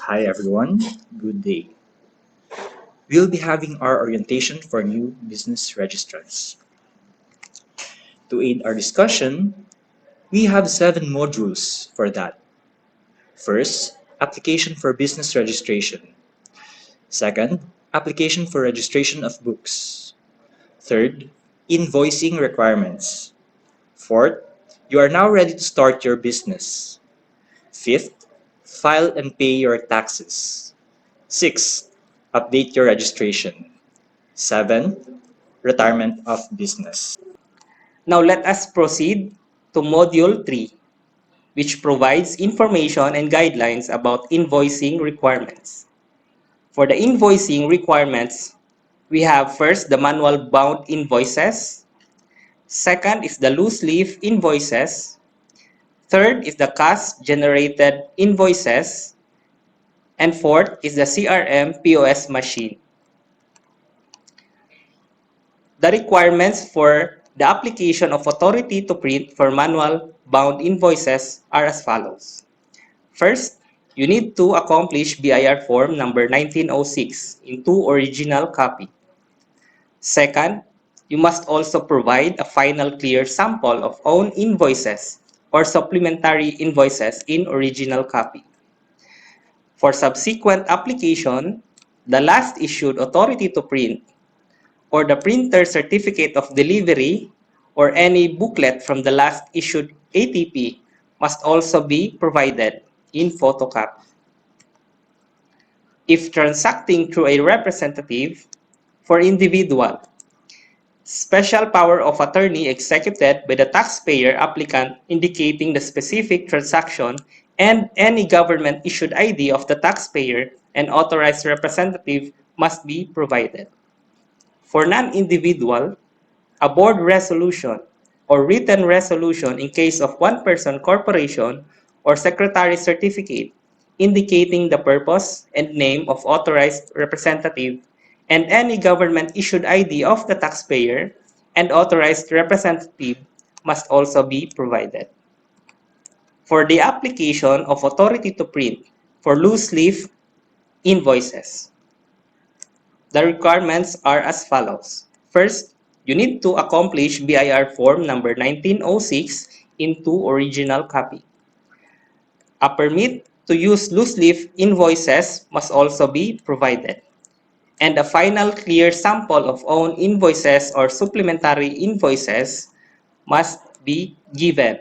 Hi everyone, good day. We'll be having our orientation for new business registrants. To aid our discussion, we have 7 modules for that. First, application for business registration. Second, application for registration of books. Third, invoicing requirements. Fourth, you are now ready to start your business. Fifth, file and pay your taxes. Sixth, update your registration. 7. Retirement of business. Now let us proceed to Module 3, which provides information and guidelines about invoicing requirements. For the invoicing requirements, we have first the manual bound invoices, second is the loose leaf invoices, third is the cash generated invoices, and fourth is the CRM POS machine. The requirements for the application of authority to print for manual bound invoices are as follows. First, you need to accomplish BIR form number 1906 in 2 original copy. Second, you must also provide a final clear sample of own invoices or supplementary invoices in original copy. For subsequent application, the last issued authority to print or the printer certificate of delivery or any booklet from the last issued ATP must also be provided in photocopy. If transacting through a representative, for individual, special power of attorney executed by the taxpayer applicant indicating the specific transaction and any government-issued ID of the taxpayer and authorized representative must be provided. For non-individual, a board resolution or written resolution in case of one-person corporation or secretary certificate indicating the purpose and name of authorized representative and any government-issued ID of the taxpayer and authorized representative must also be provided. For the application of authority to print for loose leaf invoices, the requirements are as follows. First, you need to accomplish BIR form number 1906 in 2 original copy. A permit to use loose leaf invoices must also be provided, and a final clear sample of own invoices or supplementary invoices must be given.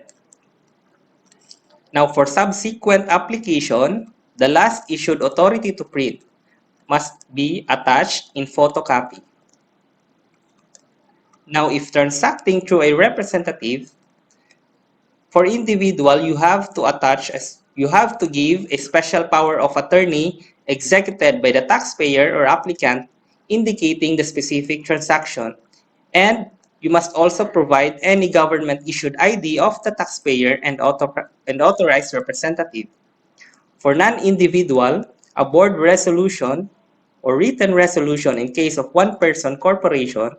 Now, for subsequent application, the last issued authority to print must be attached in photocopy. Now, if transacting through a representative, for individual, you have to give a special power of attorney executed by the taxpayer or applicant indicating the specific transaction, and you must also provide any government-issued ID of the taxpayer and authorized representative. For non-individual, a board resolution or written resolution in case of one-person corporation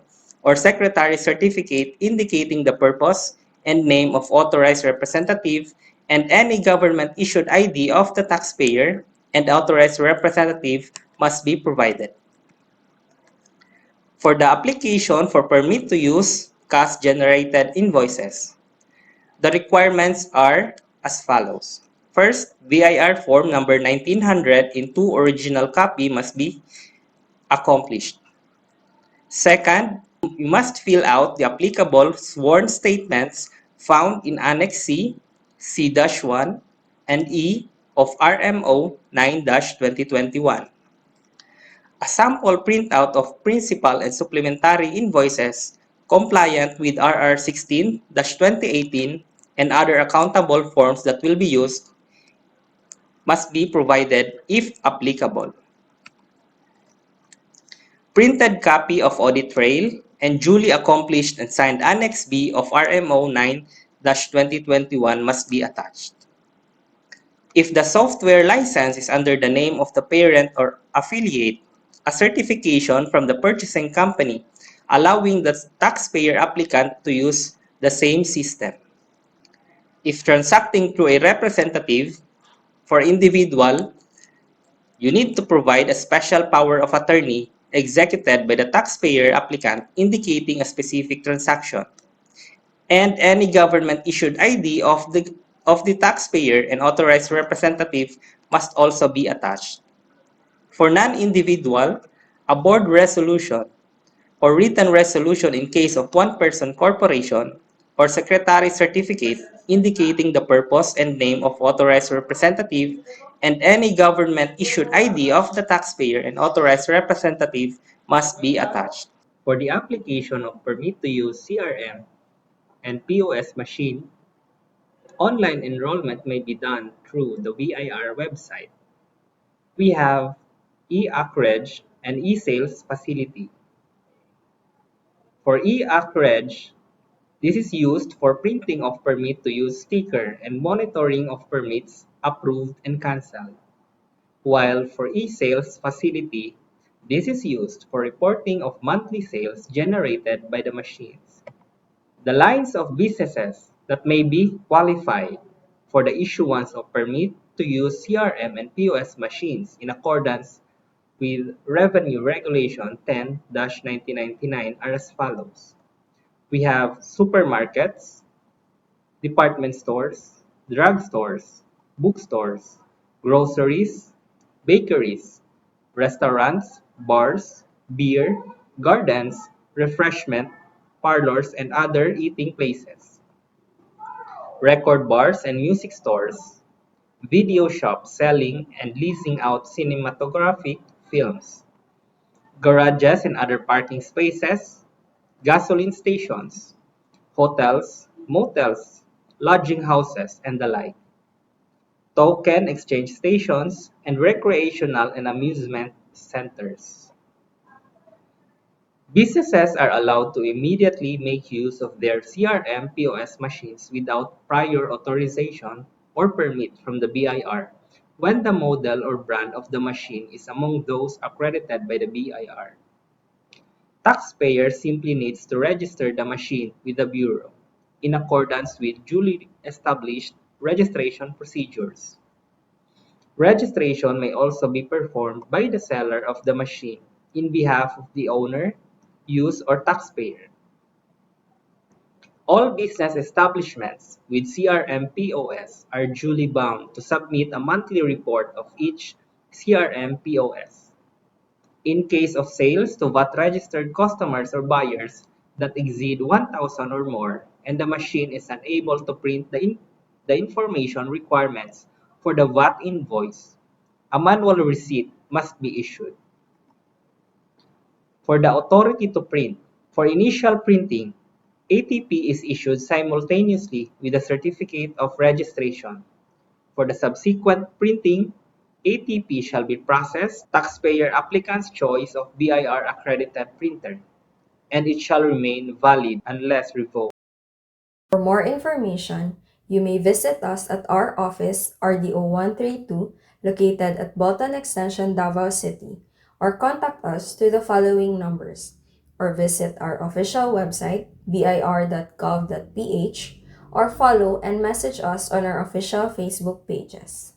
or secretary certificate indicating the purpose and name of authorized representative and any government-issued ID of the taxpayer and authorized representative must be provided. For the application for permit to use cash-generated invoices, the requirements are as follows. First, BIR form number 1900 in 2 original copy must be accomplished. Second, you must fill out the applicable sworn statements found in Annex C, C-1, and E of RMO 9-2021. A sample printout of principal and supplementary invoices compliant with RR 16-2018 and other accountable forms that will be used must be provided if applicable. Printed copy of audit trail and duly accomplished and signed Annex B of RMO 9-2021 must be attached. If the software license is under the name of the parent or affiliate, a certification from the purchasing company allowing the taxpayer applicant to use the same system. If transacting through a representative, for individual, You need to provide a special power of attorney executed by the taxpayer applicant indicating a specific transaction, and any government-issued ID of the taxpayer and authorized representative must also be attached. For non-individual, a board resolution or written resolution in case of one-person corporation or secretary certificate indicating the purpose and name of authorized representative and any government-issued ID of the taxpayer and authorized representative must be attached. For the application of permit to use CRM and POS machine, online enrollment may be done through the BIR website. We have eAcreg and eSales facility. For eAcreg, this is used for printing of permit to use sticker and monitoring of permits approved and cancelled. While for eSales facility, this is used for reporting of monthly sales generated by the machines. The lines of businesses that may be qualified for the issuance of permit to use CRM and POS machines in accordance with Revenue Regulation 10-1999 are as follows. We have supermarkets, department stores, drugstores, bookstores, groceries, bakeries, restaurants, bars, beer, gardens, refreshment, parlors, and other eating places, record bars and music stores, video shops selling and leasing out cinematographic films, garages and other parking spaces, gasoline stations, hotels, motels, lodging houses, and the like, token exchange stations, and recreational and amusement centers. Businesses are allowed to immediately make use of their CRM POS machines without prior authorization or permit from the BIR when the model or brand of the machine is among those accredited by the BIR. Taxpayer simply needs to register the machine with the Bureau in accordance with duly established registration procedures. Registration may also be performed by the seller of the machine in behalf of the owner, use, or taxpayer. All business establishments with CRM POS are duly bound to submit a monthly report of each CRM POS. In case of sales to VAT-registered customers or buyers that exceed 1,000 or more and the machine is unable to print the information requirements for the VAT invoice, a manual receipt must be issued. For the authority to print, for initial printing, ATP is issued simultaneously with a certificate of registration. For the subsequent printing, ATP shall be processed, taxpayer applicant's choice of BIR accredited printer, and it shall remain valid unless revoked. For more information, you may visit us at our office, RDO 132, located at Bolton Extension, Davao City, or contact us to the following numbers, or visit our official website, bir.gov.ph, or follow and message us on our official Facebook pages.